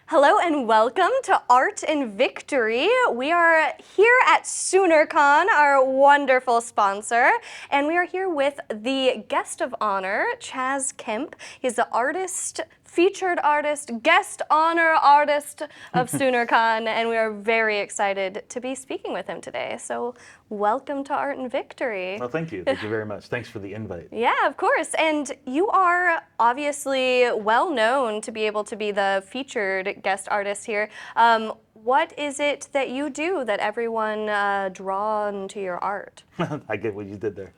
Hello and welcome to Art and Victory. We are here at Soonercon, our wonderful sponsor, and we are here with the guest of honor, Chaz Kemp. He's the artist, featured artist, guest honor artist of Soonercon, and we are very excited to be speaking with him today. So welcome to Art and Victory. Well, thank you. Thank you very much. Thanks for the invite. Yeah, of course. And you are obviously well known to be able to be the featured guest artist here. What is it that you do that everyone drawn to your art? I get what you did there.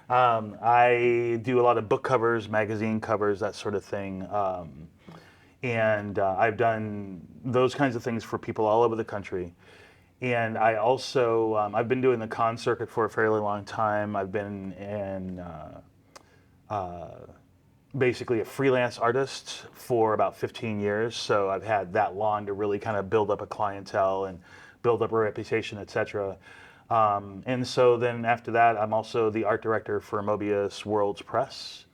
I do a lot of book covers, magazine covers, that sort of thing. And I've done those kinds of things for people all over the country. And I also, I've been doing the con circuit for a fairly long time. I've been basically a freelance artist for about 15 years. So I've had that long to really kind of build up a clientele and build up a reputation, etc. And so then after that, I'm also the art director for Mobius World's Press.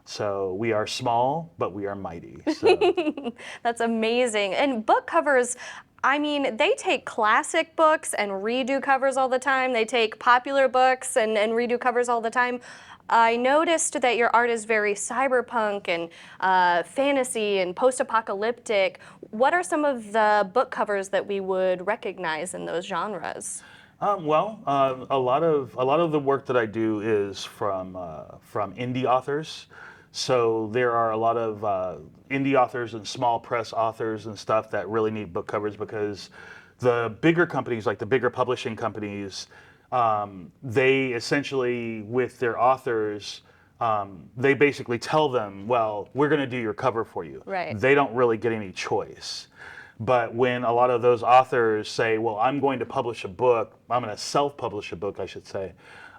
So we are small, but we are mighty. So. That's amazing. And book covers, I mean, they take classic books and redo covers all the time. They take popular books and redo covers all the time. I noticed that your art is very cyberpunk and fantasy and post-apocalyptic. What are some of the book covers that we would recognize in those genres? A lot of the work that I do is from indie authors. So there are a lot of indie authors and small press authors and stuff that really need book covers because the bigger companies, like the bigger publishing companies, they essentially, with their authors, they basically tell them, well, we're going to do your cover for you. Right. They don't really get any choice. But when a lot of those authors say, well, I'm going to publish a book, I'm going to self-publish a book, I should say,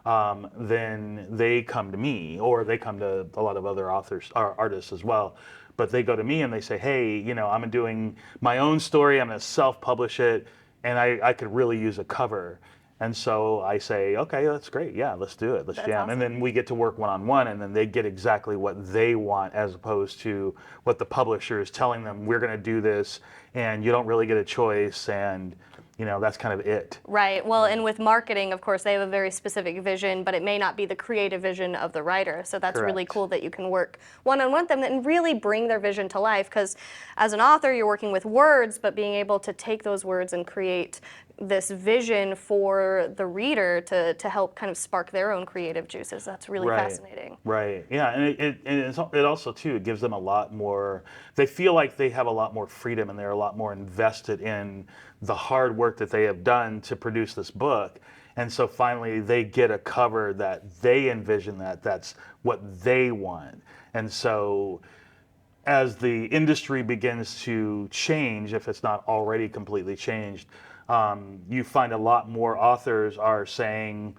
then they come to me, or they come to a lot of other authors or artists as well. But they go to me and they say, hey, you know, I'm doing my own story, I'm going to self-publish it, and I could really use a cover. And so I say, okay, that's great. Yeah, let's do it. Let's jam. Awesome. And then we get to work one-on-one, and then they get exactly what they want as opposed to what the publisher is telling them, we're going to do this, and you don't really get a choice, and you know, that's kind of it. Right. Well, and with marketing, of course, they have a very specific vision, but it may not be the creative vision of the writer. So that's really cool that you can work one-on-one with them and really bring their vision to life. Because as an author, you're working with words, but being able to take those words and create this vision for the reader to help kind of spark their own creative juices. That's really fascinating. Right. Yeah, and it also too, it gives them a lot more. They feel like they have a lot more freedom, and they're a lot more invested in the hard work that they have done to produce this book. And so finally, they get a cover that they envision that's what they want. And so, as the industry begins to change, if it's not already completely changed, you find a lot more authors are saying,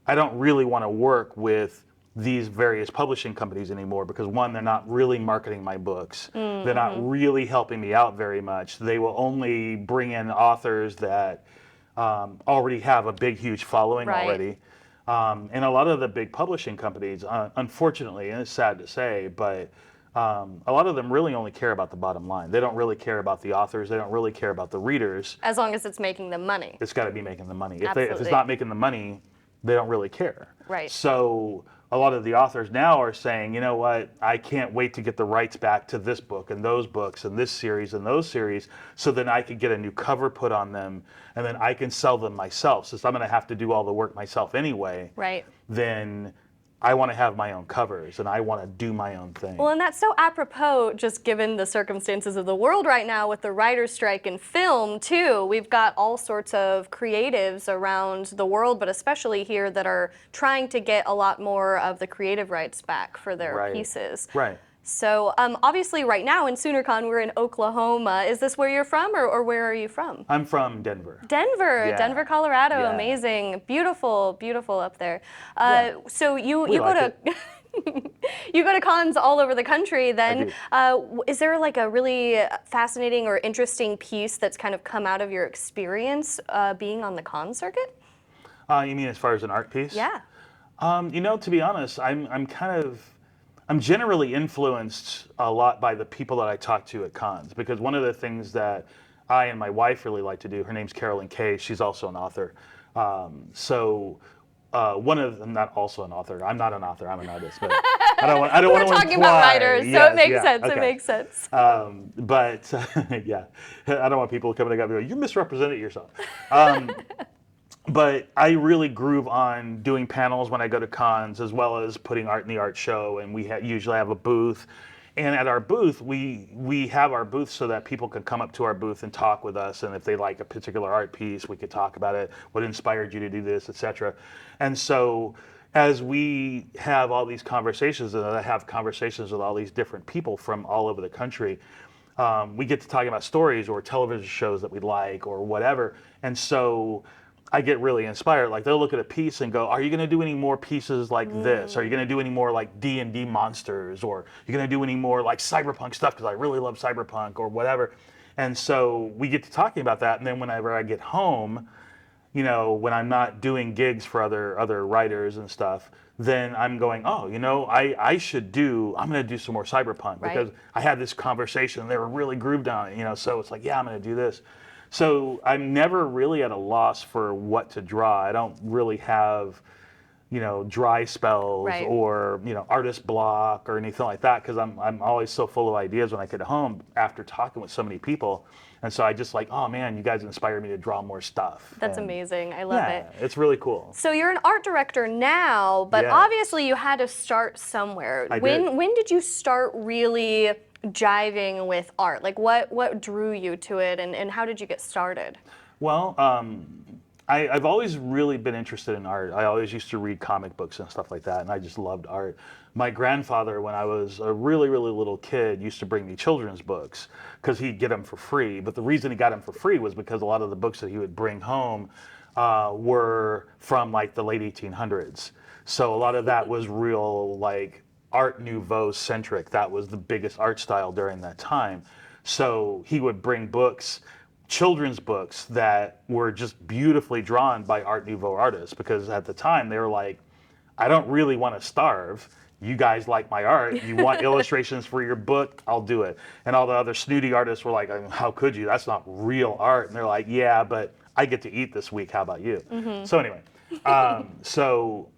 I don't really want to work with these various publishing companies anymore because one, they're not really marketing my books. Mm-hmm. They're not really helping me out very much. They will only bring in authors that already have a big, huge following already. And a lot of the big publishing companies, unfortunately, and it's sad to say, but a lot of them really only care about the bottom line. They don't really care about the authors. They don't really care about the readers. As long as it's making them money. It's got to be making them money. If it's not making them money, they don't really care. Right. So a lot of the authors now are saying, you know what, I can't wait to get the rights back to this book and those books and this series and those series, so then I could get a new cover put on them, and then I can sell them myself. Since I'm going to have to do all the work myself anyway, then I want to have my own covers, and I want to do my own thing. Well, and that's so apropos, just given the circumstances of the world right now with the writer's strike in film, too. We've got all sorts of creatives around the world, but especially here, that are trying to get a lot more of the creative rights back for their pieces. Right. So obviously right now in Soonercon, we're in Oklahoma. Is this where you're from, or where are you from? I'm from Denver. Denver, Colorado. Yeah. Amazing. Beautiful, beautiful up there. So you go to you go to cons all over the country then. Is there like a really fascinating or interesting piece that's kind of come out of your experience being on the con circuit? You mean as far as an art piece? Yeah. You know, to be honest, I'm kind of I'm generally influenced a lot by the people that I talk to at cons, because one of the things that I and my wife really like to do, her name's Carolyn Kay, she's also an author. One of them, not also an author, I'm not an author, I'm an artist, but I don't want to imply. We're talking about writers, so Yes, it makes yeah, sense, okay. it makes sense. But yeah, I don't want people coming up and going, you misrepresented yourself. But I really groove on doing panels when I go to cons, as well as putting art in the art show. And we usually have a booth. And at our booth, we have our booth so that people can come up to our booth and talk with us. And if they like a particular art piece, we could talk about it, what inspired you to do this, etc. And so as we have all these conversations, and I have conversations with all these different people from all over the country, we get to talking about stories or television shows that we like or whatever. And so I get really inspired. Like they'll look at a piece and go, "Are you going to do any more pieces like this? Are you going to do any more like D&D monsters? Or you're going to do any more like cyberpunk stuff? Because I really love cyberpunk or whatever." And so we get to talking about that. And then whenever I get home, you know, when I'm not doing gigs for other writers and stuff, then I'm going, oh, you know, I'm going to do some more cyberpunk, Right. because I had this conversation and they were really grooved on it, you know, so it's like, yeah, I'm going to do this. So I'm never really at a loss for what to draw. I don't really have, you know, dry spells Right. or, you know, artist block or anything like that, because I'm always so full of ideas when I get home after talking with so many people. And so I just like, oh man, you guys inspired me to draw more stuff. That's And amazing. I love it. it's really cool. So you're an art director now, but Yeah. obviously you had to start somewhere. I when did. when did you start really jiving with art? Like what drew you to it, and how did you get started? Well, I've always really been interested in art. I always used to read comic books and stuff like that, and I just loved art. My grandfather, when I was a really, really little kid, used to bring me children's books because he'd get them for free. But the reason he got them for free was because a lot of the books that he would bring home were from like the late 1800s. So a lot of that was real like Art Nouveau centric. That was the biggest art style during that time. So he would bring books, children's books that were just beautifully drawn by Art Nouveau artists, because at the time they were like, I don't really want to starve. You guys like my art. You want illustrations for your book? I'll do it. And all the other snooty artists were like, how could you? That's not real art. And they're like, yeah, but I get to eat this week. How about you? So anyway, so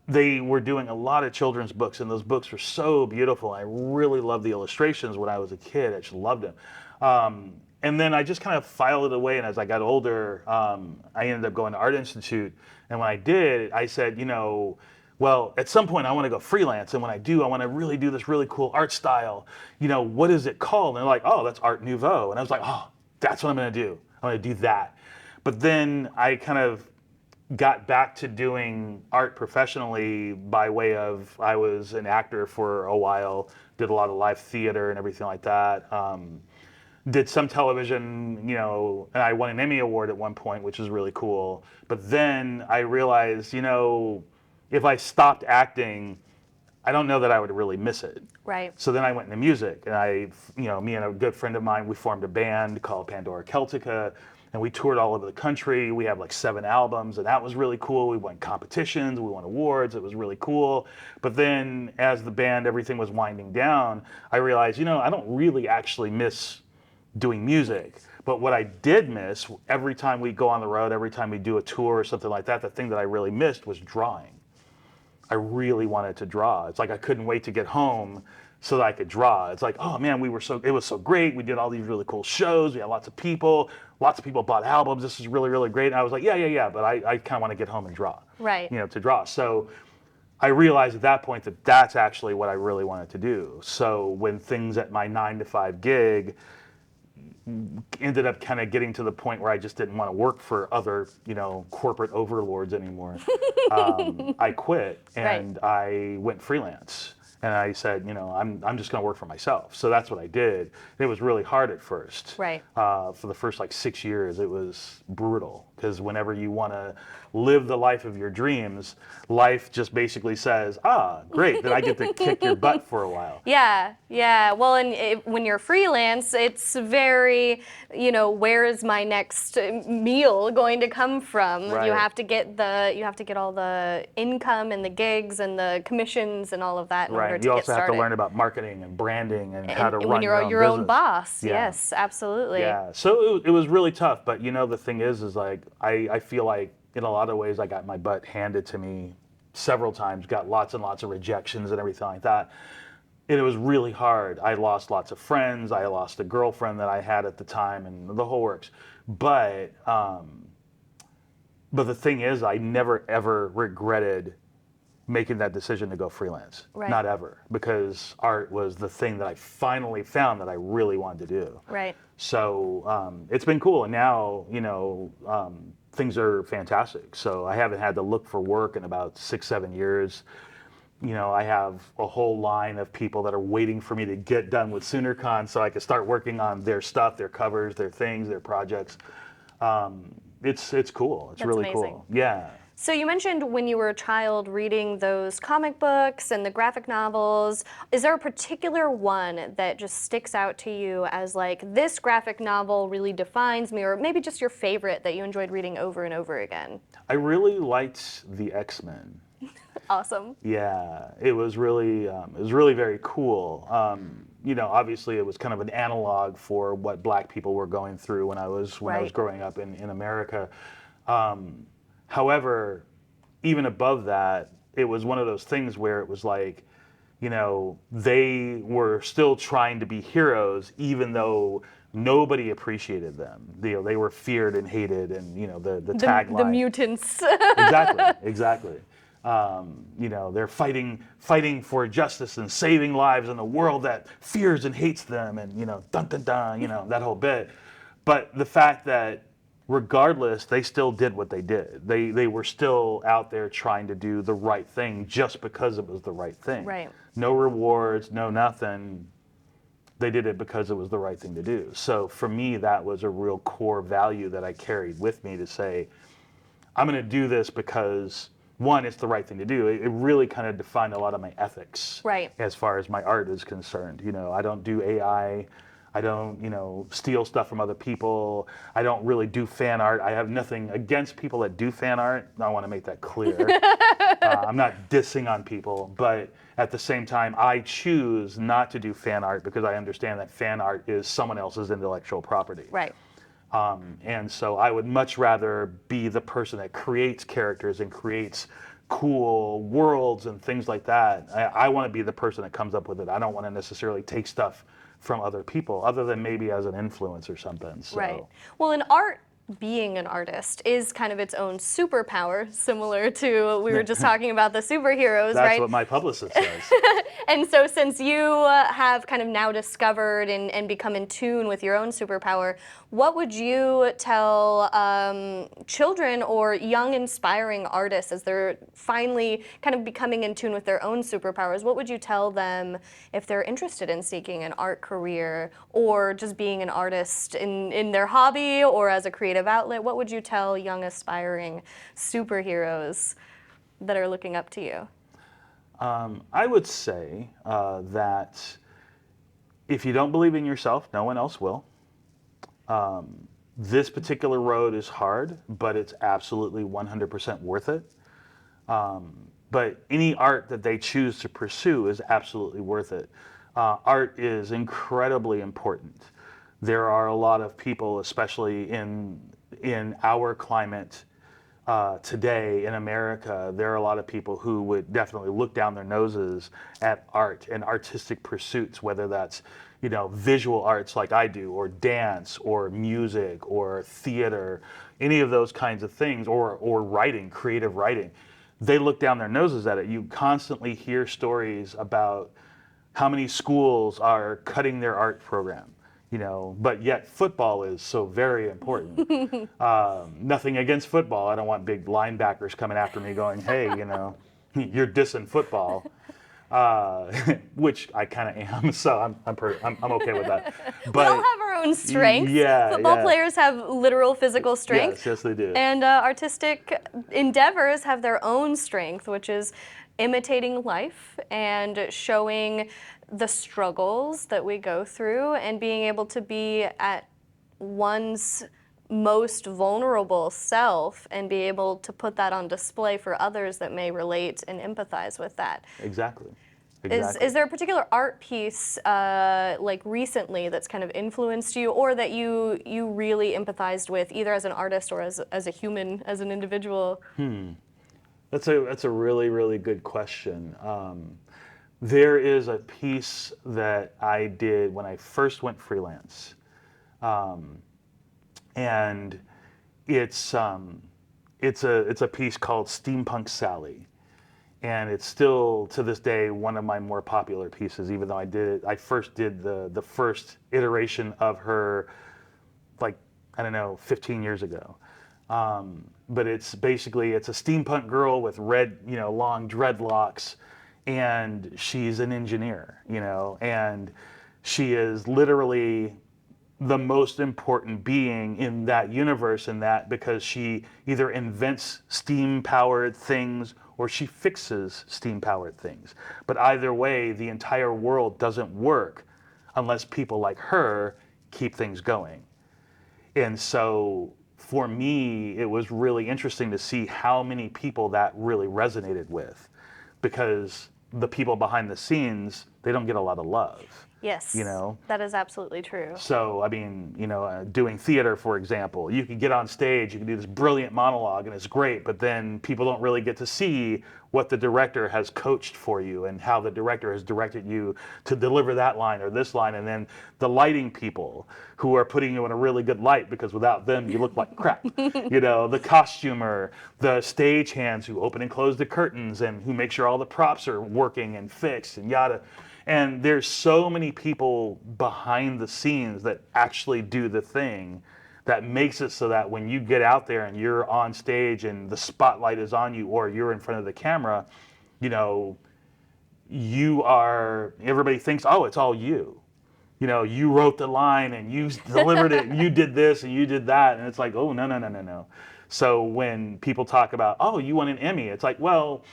they were doing a lot of children's books, and those books were so beautiful. I really loved the illustrations when I was a kid. I just loved them. And then I just kind of filed it away, and as I got older, I ended up going to Art Institute. And when I did, I said, you know, well, at some point I want to go freelance, and when I do, I want to really do this really cool art style. You know, what is it called? And they're like, oh, that's Art Nouveau. And I was like, oh, that's what I'm going to do. I'm going to do that. But then I kind of got back to doing art professionally by way of, I was an actor for a while, did a lot of live theater and everything like that. Did some television, you know, and I won an Emmy Award at one point, which was really cool. But then I realized, you know, if I stopped acting, I don't know that I would really miss it. Right. So then I went into music, and you know, me and a good friend of mine, we formed a band called Pandora Celtica, and we toured all over the country. We have like 7 albums, and that was really cool. We won competitions, we won awards, it was really cool. But then as the band, everything was winding down, I realized, you know, I don't really actually miss doing music. But what I did miss, every time we go on the road, every time we do a tour or something like that, the thing that I really missed was drawing. I really wanted to draw. It's like I couldn't wait to get home so that I could draw. It's like, oh man, it was so great. We did all these really cool shows. We had lots of people bought albums. This is really, really great. And I was like, yeah, but I kind of want to get home and draw. Right. You know, to draw. So I realized at that point that that's actually what I really wanted to do. So when things at my 9-to-5 gig ended up kind of getting to the point where I just didn't want to work for other, you know, corporate overlords anymore, I quit and I went freelance. And I said, you know, I'm just going to work for myself. So that's what I did. It was really hard at first. Right. For the first like 6 years, it was brutal, because whenever you want to live the life of your dreams, life just basically says, great, then I get to kick your butt for a while. Yeah. Well, and when you're freelance, it's very, you know, where is my next meal going to come from? Right. You have to get all the income and the gigs and the commissions and all of that in order order to you get also have started. to learn about marketing and branding and how to And run when you're your own business. boss, Yeah. yes, absolutely. Yeah, so it was really tough, but the thing is like I feel like in a lot of ways I got my butt handed to me several times, got lots and lots of rejections and everything like that. And it was really hard. I lost lots of friends. I lost a girlfriend that I had at the time, and the whole works. But the thing is, I never ever regretted making that decision to go freelance. Right. Not ever, because art was the thing that I finally found that I really wanted to do. Right. So it's been cool, and now things are fantastic. So I haven't had to look for work in about 6-7 years. I have a whole line of people that are waiting for me to get done with Soonercon so I can start working on their stuff, their covers, their things, their projects. It's cool. It's That's really amazing. cool. Yeah. So you mentioned when you were a child reading those comic books and the graphic novels. Is there a particular one that just sticks out to you as like, this graphic novel really defines me, or maybe just your favorite that you enjoyed reading over and over again? I really liked the X-Men. Awesome. Yeah, it was really very cool. Obviously it was kind of an analog for what Black people were going through when I was Right. growing up in America. However, even above that, it was one of those things where it was like, they were still trying to be heroes, even though nobody appreciated them. They were feared and hated, and the tagline. The mutants. Exactly. They're fighting for justice and saving lives in a world that fears and hates them, and dun dun dun, that whole bit. But the fact that regardless, they still did what they did. They were still out there trying to do the right thing just because it was the right thing. Right. No rewards, no nothing. They did it because it was the right thing to do. So for me, that was a real core value that I carried with me to say, I'm going to do this because, one, it's the right thing to do. It really kind of defined a lot of my ethics. Right. As far as my art is concerned. I don't do AI. I don't, steal stuff from other people. I don't really do fan art. I have nothing against people that do fan art. I want to make that clear. I'm not dissing on people, but at the same time, I choose not to do fan art because I understand that fan art is someone else's intellectual property. Right. And so I would much rather be the person that creates characters and creates cool worlds and things like that. I want to be the person that comes up with it. I don't want to necessarily take stuff from other people, other than maybe as an influence or something. So. Right. Well, in art, being an artist is kind of its own superpower, similar to, we were just talking about the superheroes, That's right? what my publicist says. And so since you have kind of now discovered and become in tune with your own superpower, what would you tell children or young inspiring artists as they're finally kind of becoming in tune with their own superpowers? What would you tell them if they're interested in seeking an art career or just being an artist in their hobby or as a creative outlet? What would you tell young aspiring superheroes that are looking up to you? I would say that if you don't believe in yourself, no one else will. This particular road is hard, but it's absolutely 100% worth it. But any art that they choose to pursue is absolutely worth it. Art is incredibly important. There are a lot of people, especially in our climate, today in America, there are a lot of people who would definitely look down their noses at art and artistic pursuits, whether that's, visual arts like I do, or dance, or music, or theater, any of those kinds of things, or writing, creative writing. They look down their noses at it. You constantly hear stories about how many schools are cutting their art program. But yet football is so very important. Nothing against football. I don't want big linebackers coming after me going, hey, you're dissing football, which I kind of am. So I'm okay with that. But we all have our own strengths. Yeah, Football yeah. players have literal physical strength. Yes, they do. And artistic endeavors have their own strength, which is imitating life and showing the struggles that we go through and being able to be at one's most vulnerable self and be able to put that on display for others that may relate and empathize with that. Exactly. exactly. Is there a particular art piece, like recently, that's kind of influenced you, or that you really empathized with, either as an artist or as a human, as an individual? That's a really, really good question. There is a piece that I did when I first went freelance, and it's it's a piece called Steampunk Sally, and it's still to this day one of my more popular pieces. Even though I first did the first iteration of her, like, I don't know, 15 years ago. But it's basically, it's a steampunk girl with red, long dreadlocks, and she's an engineer, and she is literally the most important being in that universe, in that because she either invents steam powered things or she fixes steam powered things. But either way, the entire world doesn't work unless people like her keep things going. And so for me, it was really interesting to see how many people that really resonated with, because the people behind the scenes, they don't get a lot of love. Yes, You know? that is absolutely true. So, I mean, doing theater, for example, you can get on stage, you can do this brilliant monologue, and it's great, but then people don't really get to see what the director has coached for you and how the director has directed you to deliver that line or this line. And then the lighting people who are putting you in a really good light, because without them, you look like crap. The costumer, the stage hands who open and close the curtains and who make sure all the props are working and fixed and yada. And there's so many people behind the scenes that actually do the thing that makes it so that when you get out there and you're on stage and the spotlight is on you or you're in front of the camera, everybody thinks, oh, it's all you. You wrote the line and you delivered it and you did this and you did that. And it's like, oh, no, no, no, no, no. So when people talk about, oh, you won an Emmy, it's like, well,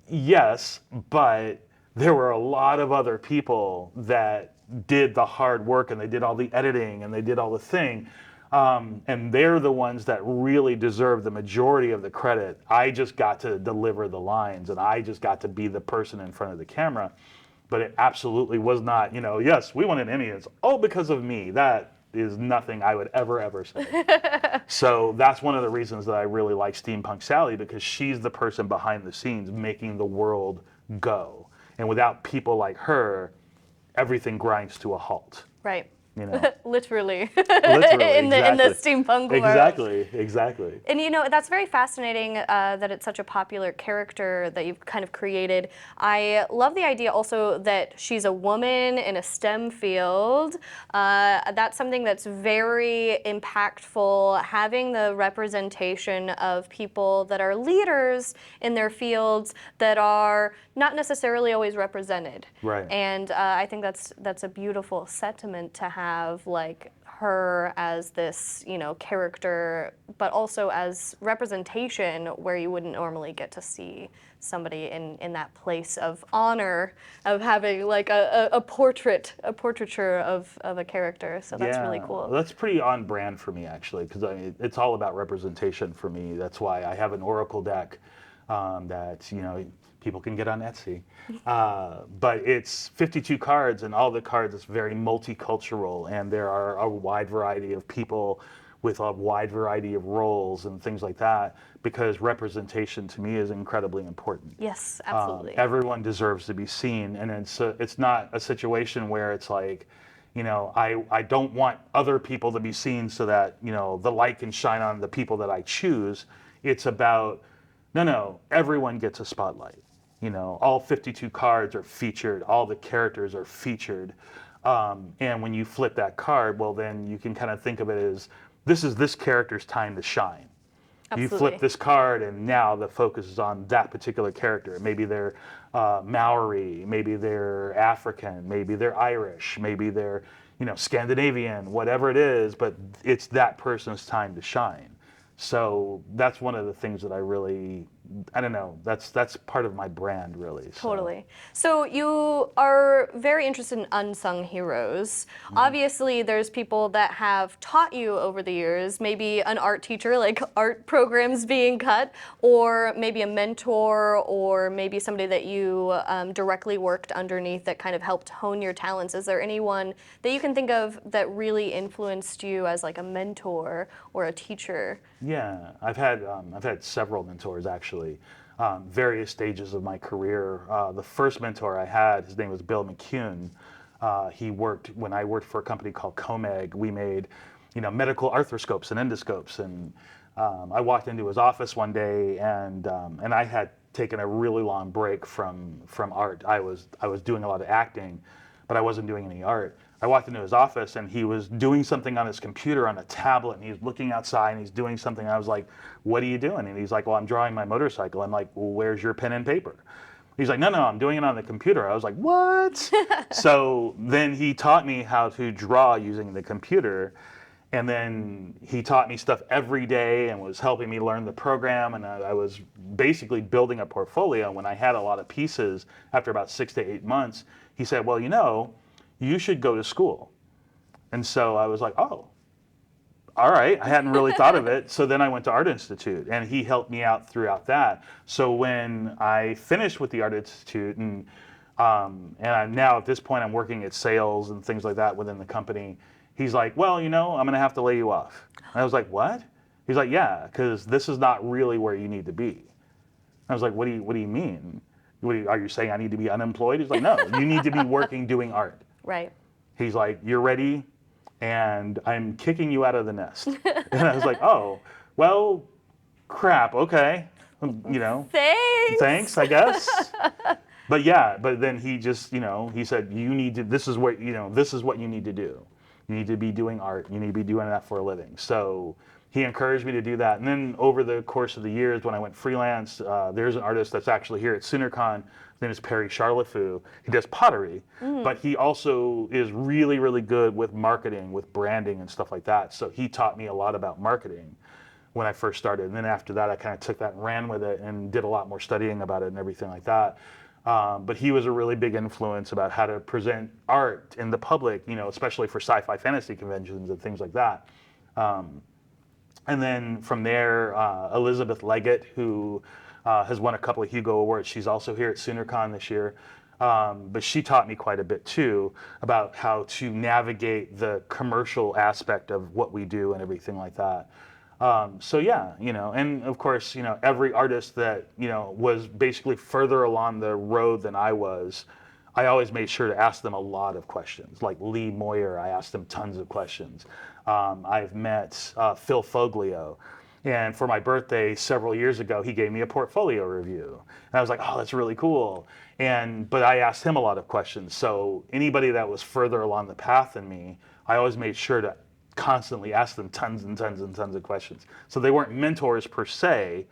yes, but there were a lot of other people that did the hard work and they did all the editing and they did all the thing. And they're the ones that really deserve the majority of the credit. I just got to deliver the lines and I just got to be the person in front of the camera. But it absolutely was not, yes, we won an Emmy. It's all because of me. That is nothing I would ever say. So that's one of the reasons that I really like Steampunk Sally, because she's the person behind the scenes making the world go. And without people like her, everything grinds to a halt. Right. Literally. Literally, in Exactly. the steampunk world. Exactly. And that's very fascinating that it's such a popular character that you've kind of created. I love the idea also that she's a woman in a STEM field. That's something that's very impactful, having the representation of people that are leaders in their fields that are not necessarily always represented. Right. And I think that's a beautiful sentiment to have, like her as this, character, but also as representation where you wouldn't normally get to see somebody in that place of honor of having like a portraiture of a character. So that's really cool. That's pretty on brand for me, actually, because it's all about representation for me. That's why I have an Oracle deck that people can get on Etsy. But it's 52 cards, and all the cards is very multicultural, and there are a wide variety of people with a wide variety of roles and things like that, because representation to me is incredibly important. Yes, absolutely. Everyone deserves to be seen, and it's not a situation where it's like, I don't want other people to be seen so that, the light can shine on the people that I choose. It's about, no, everyone gets a spotlight. All 52 cards are featured, all the characters are featured. And when you flip that card, well, then you can kind of think of it as, this is this character's time to shine. Absolutely. You flip this card, and now the focus is on that particular character. Maybe they're Maori, maybe they're African, maybe they're Irish, maybe they're Scandinavian, whatever it is, but it's that person's time to shine. So that's one of the things that I really I don't know, that's part of my brand, really. So. Totally. So you are very interested in unsung heroes. Obviously, there's people that have taught you over the years, maybe an art teacher, like art programs being cut, or maybe a mentor, or maybe somebody that you directly worked underneath that kind of helped hone your talents. Is there anyone that you can think of that really influenced you as like a mentor or a teacher? Yeah, I've had several mentors actually, various stages of my career. The first mentor I had, his name was Bill McCune. He worked when I worked for a company called Comeg. We made, medical arthroscopes and endoscopes. And I walked into his office one day, and I had taken a really long break from art. I was doing a lot of acting, but I wasn't doing any art. I walked into his office and he was doing something on his computer on a tablet, and he's looking outside and he's doing something. I was like, "What are you doing?" And he's like, "Well, I'm drawing my motorcycle." I'm like, "Well, where's your pen and paper?" He's like, "No, I'm doing it on the computer." I was like, "What?" So then he taught me how to draw using the computer. And then he taught me stuff every day and was helping me learn the program. And I was basically building a portfolio. When I had a lot of pieces after about 6 to 8 months, he said, "Well, you should go to school." And so I was like, "Oh, all right." I hadn't really thought of it. So then I went to Art Institute, and he helped me out throughout that. So when I finished with the Art Institute, and I'm now at this point I'm working at sales and things like that within the company, he's like, "Well, I'm going to have to lay you off." And I was like, "What?" He's like, "Yeah, because this is not really where you need to be." I was like, "What do you mean? Are you saying I need to be unemployed?" He's like, "No, you need to be working doing art." Right. He's like, "You're ready, and I'm kicking you out of the nest." And I was like, "Oh, well, crap, okay. Thanks. Thanks, I guess." But yeah, but then he just, he said, this is what you need to do. You need to be doing art. You need to be doing that for a living. So he encouraged me to do that. And then over the course of the years, when I went freelance, there's an artist that's actually here at Soonercon. His name is Perry Charlefou. He does pottery, but he also is really, really good with marketing, with branding and stuff like that. So he taught me a lot about marketing when I first started. And then after that, I kind of took that and ran with it and did a lot more studying about it and everything like that. But he was a really big influence about how to present art in the public, especially for sci-fi fantasy conventions and things like that. And then from there, Elizabeth Leggett, who has won a couple of Hugo Awards, she's also here at Soonercon this year. But she taught me quite a bit too about how to navigate the commercial aspect of what we do and everything like that. So yeah, and of course, every artist that, was basically further along the road than I was, I always made sure to ask them a lot of questions. Like Lee Moyer, I asked him tons of questions. I've met Phil Foglio, and for my birthday several years ago, he gave me a portfolio review. And I was like, "Oh, that's really cool." But I asked him a lot of questions. So anybody that was further along the path than me, I always made sure to constantly ask them tons and tons and tons of questions. So they weren't mentors per se,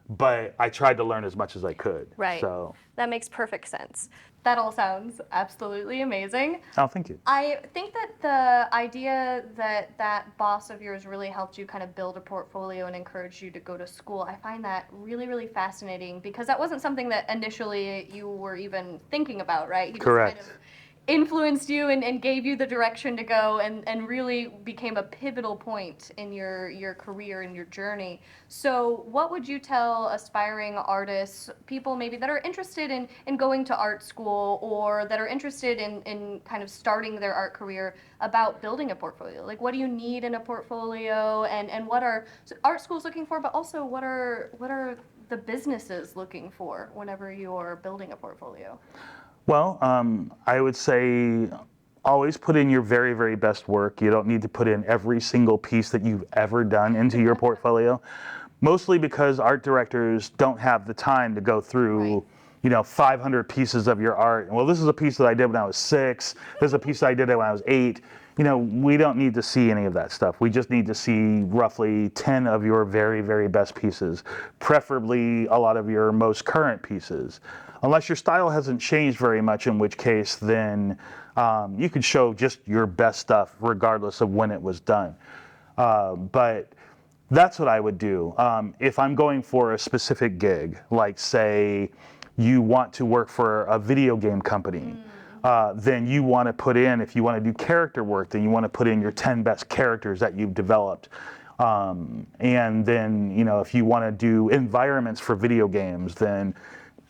but I tried to learn as much as I could. Right. So that makes perfect sense. That all sounds absolutely amazing. Oh, thank you. I think that the idea that that boss of yours really helped you kind of build a portfolio and encouraged you to go to school, I find that really, really fascinating, because that wasn't something that initially you were even thinking about, right? He Correct. Just kind of influenced you and gave you the direction to go, and really became a pivotal point in your career and your journey. So what would you tell aspiring artists, people maybe that are interested in going to art school, or that are interested in kind of starting their art career, about building a portfolio? Like, what do you need in a portfolio, and what are art schools looking for, but also what are the businesses looking for whenever you're building a portfolio? Well, I would say always put in your very, very best work. You don't need to put in every single piece that you've ever done into your portfolio, mostly because art directors don't have the time to go through, Right. 500 pieces of your art. Well, this is a piece that I did when I was 6. This is a piece that I did when I was 8. We don't need to see any of that stuff. We just need to see roughly 10 of your very, very best pieces, preferably a lot of your most current pieces. Unless your style hasn't changed very much, in which case then you could show just your best stuff regardless of when it was done. But That's what I would do. If I'm going for a specific gig, like say you want to work for a video game company, then you want to put in, if you want to do character work, then you want to put in your 10 best characters that you've developed. And then, you know, if you want to do environments for video games, then,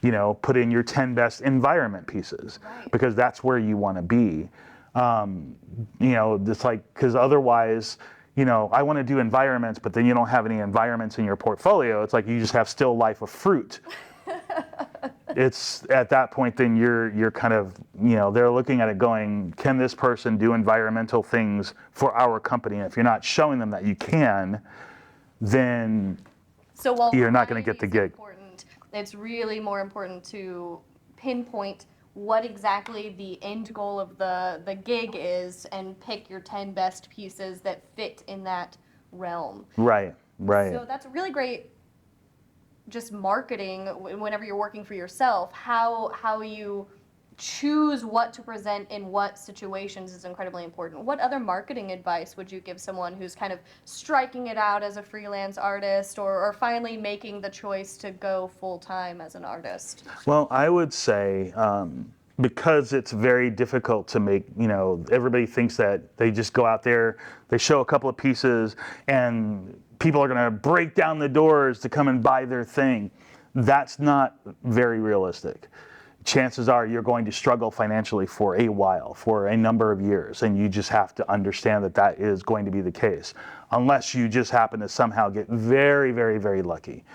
you know, put in your 10 best environment pieces, because that's where you want to be. You know, it's like, because otherwise, you know, I want to do environments, but then you don't have any environments in your portfolio. It's like you just have still life of fruit. It's at that point, then you're kind of, you know, they're looking at it going, can this person do environmental things for our company? And if you're not showing them that you can, then So while you're not going to get the gig. It's really more important to pinpoint what exactly the end goal of the gig is and pick your 10 best pieces that fit in that realm. Right, right. So that's really great, just marketing whenever you're working for yourself. How you choose what to present in what situations is incredibly important. What other marketing advice would you give someone who's kind of striking it out as a freelance artist, or finally making the choice to go full-time as an artist? Well, I would say, because it's very difficult to make, you know, everybody thinks that they just go out there, they show a couple of pieces, and people are going to break down the doors to come and buy their thing. That's not very realistic. Chances are you're going to struggle financially for a while, for a number of years, and you just have to understand that that is going to be the case, unless you just happen to somehow get very, very, very lucky.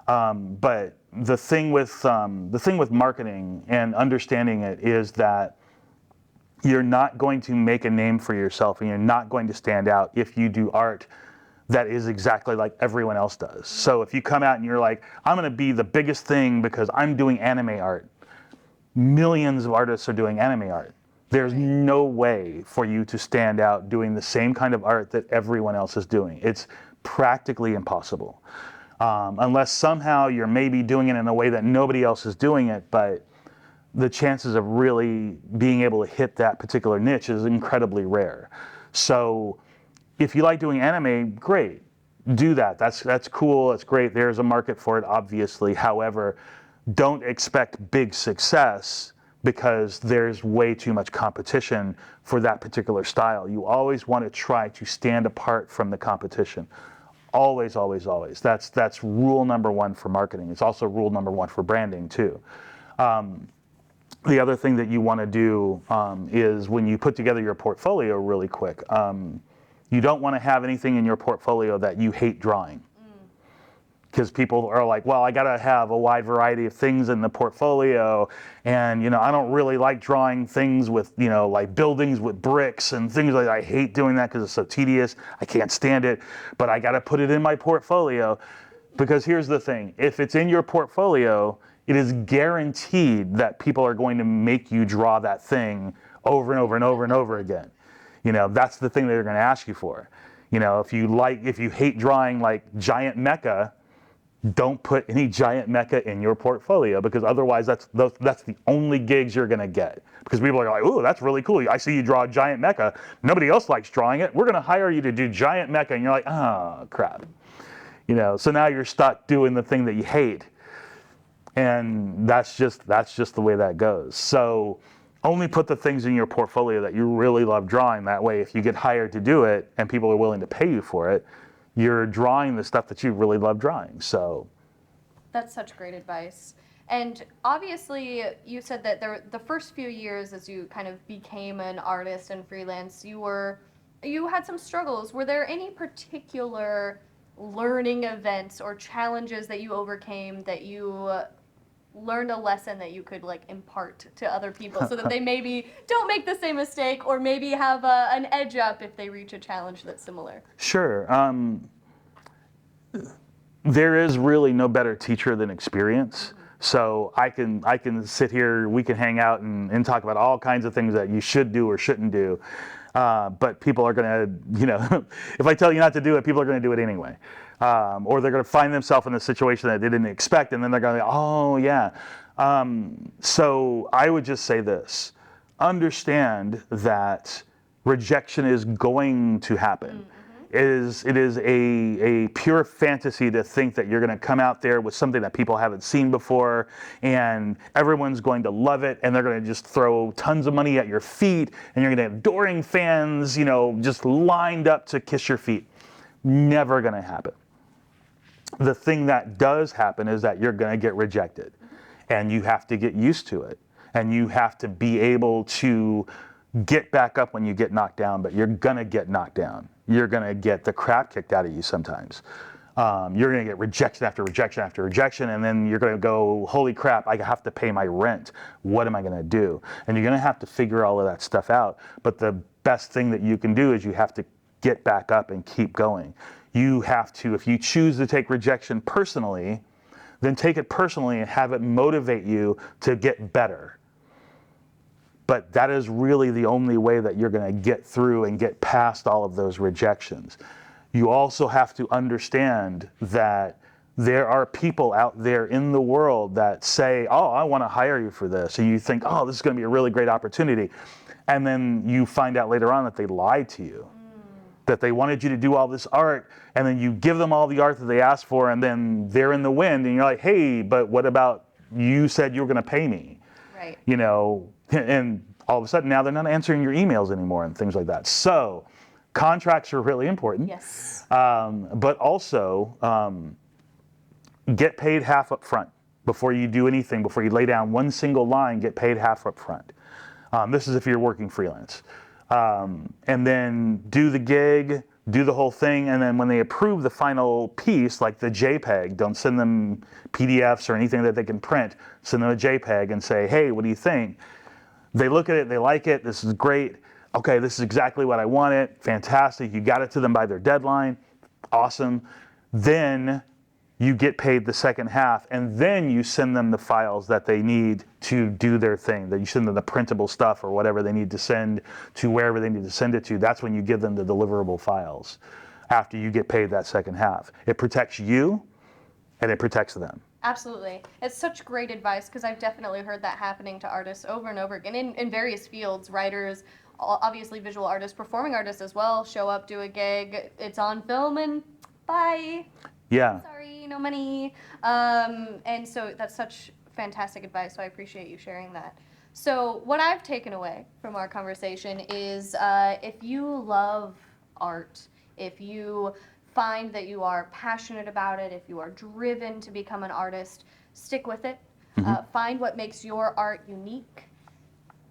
But the thing with marketing and understanding it is that you're not going to make a name for yourself, and you're not going to stand out if you do art that is exactly like everyone else does. So if you come out and you're like, I'm going to be the biggest thing because I'm doing anime art. Millions of artists are doing anime art. There's no way for you to stand out doing the same kind of art that everyone else is doing. It's practically impossible. Unless somehow you're maybe doing it in a way that nobody else is doing it, but the chances of really being able to hit that particular niche is incredibly rare. So if you like doing anime, great, do that. That's cool, that's great. There's a market for it, obviously. However, don't expect big success because there's way too much competition for that particular style. You always want to try to stand apart from the competition. Always, always, always. That's rule number one for marketing. It's also rule number one for branding too. The other thing that you want to do is when you put together your portfolio really quick, you don't want to have anything in your portfolio that you hate drawing. Because people are like, well, I got to have a wide variety of things in the portfolio, and, you know, I don't really like drawing things with, you know, like buildings with bricks and things like that. I hate doing that because it's so tedious. I can't stand it, but I got to put it in my portfolio. Because here's the thing, if it's in your portfolio, it is guaranteed that people are going to make you draw that thing over and over and over and over again. You know, that's the thing that they're going to ask you for. You know, if you hate drawing like giant mecha, don't put any giant mecha in your portfolio, because otherwise that's the only gigs you're going to get. Because people are like, oh, that's really cool. I see you draw a giant mecha. Nobody else likes drawing it. We're going to hire you to do giant mecha. And you're like, oh, crap. You know, so now you're stuck doing the thing that you hate. And that's just the way that goes. So only put the things in your portfolio that you really love drawing. That way, if you get hired to do it and people are willing to pay you for it, you're drawing the stuff that you really love drawing. So that's such great advice. And obviously, you said that the first few years as you kind of became an artist and freelance, you had some struggles. Were there any particular learning events or challenges that you overcame that you learned a lesson that you could like impart to other people so that they maybe don't make the same mistake, or maybe have an edge up if they reach a challenge that's similar? Sure. There is really no better teacher than experience. So I can sit here, we can hang out and talk about all kinds of things that you should do or shouldn't do. But people are going to, you know, if I tell you not to do it, people are going to do it anyway. Or they're going to find themselves in a situation that they didn't expect, and then they're going to be, oh, yeah. So I would just say this. Understand that rejection is going to happen. It is a pure fantasy to think that you're going to come out there with something that people haven't seen before, and everyone's going to love it, and they're going to just throw tons of money at your feet, and you're going to have adoring fans, you know, just lined up to kiss your feet. Never going to happen. The thing that does happen is that you're going to get rejected, and you have to get used to it, and you have to be able to get back up when you get knocked down, but you're going to get knocked down. You're going to get the crap kicked out of you sometimes. You're going to get rejection after rejection after rejection, and then you're going to go, holy crap, I have to pay my rent. What am I going to do? And you're going to have to figure all of that stuff out. But the best thing that you can do is you have to get back up and keep going. You have to, if you choose to take rejection personally, then take it personally and have it motivate you to get better. But that is really the only way that you're going to get through and get past all of those rejections. You also have to understand that there are people out there in the world that say, oh, I want to hire you for this. And you think, oh, this is going to be a really great opportunity. And then you find out later on that they lied to you. That they wanted you to do all this art, and then you give them all the art that they asked for, and then they're in the wind, and you're like, hey, but what about you said you were going to pay me? Right. You know, and all of a sudden now they're not answering your emails anymore and things like that. So contracts are really important. Yes. But also get paid half up front before you do anything, before you lay down one single line, get paid half up front. This is if you're working freelance. And then do the gig, do the whole thing, and then when they approve the final piece, like the JPEG, don't send them PDFs or anything that they can print, send them a JPEG and say, hey, what do you think? They look at it, they like it, this is great, okay, this is exactly what I wanted, fantastic, you got it to them by their deadline, awesome. Then you get paid the second half, and then you send them the files that they need to do their thing, that you send them the printable stuff or whatever they need to send to wherever they need to send it to. That's when you give them the deliverable files after you get paid that second half. It protects you and it protects them. Absolutely. It's such great advice, because I've definitely heard that happening to artists over and over again in various fields. Writers, obviously visual artists, performing artists as well, show up, do a gig, it's on film, and bye. Yeah. Sorry, no money. And so that's such fantastic advice, so I appreciate you sharing that. So what I've taken away from our conversation is if you love art, if you find that you are passionate about it, if you are driven to become an artist, stick with it. Find what makes your art unique.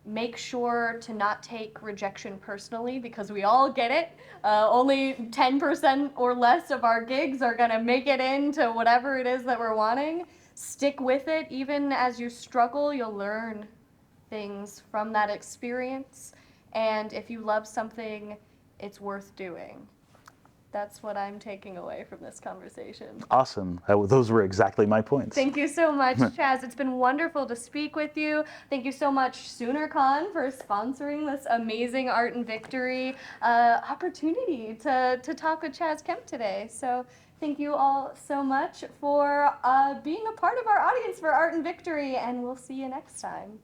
Make sure to not take rejection personally, because we all get it. Only 10% or less of our gigs are going to make it into whatever it is that we're wanting. Stick with it. Even as you struggle, you'll learn things from that experience. And if you love something, it's worth doing. That's what I'm taking away from this conversation. Awesome. Those were exactly my points. Thank you so much, Chaz. It's been wonderful to speak with you. Thank you so much, Soonercon, for sponsoring this amazing Art and Victory opportunity to talk with Chaz Kemp today. So thank you all so much for being a part of our audience for Art and Victory, and we'll see you next time.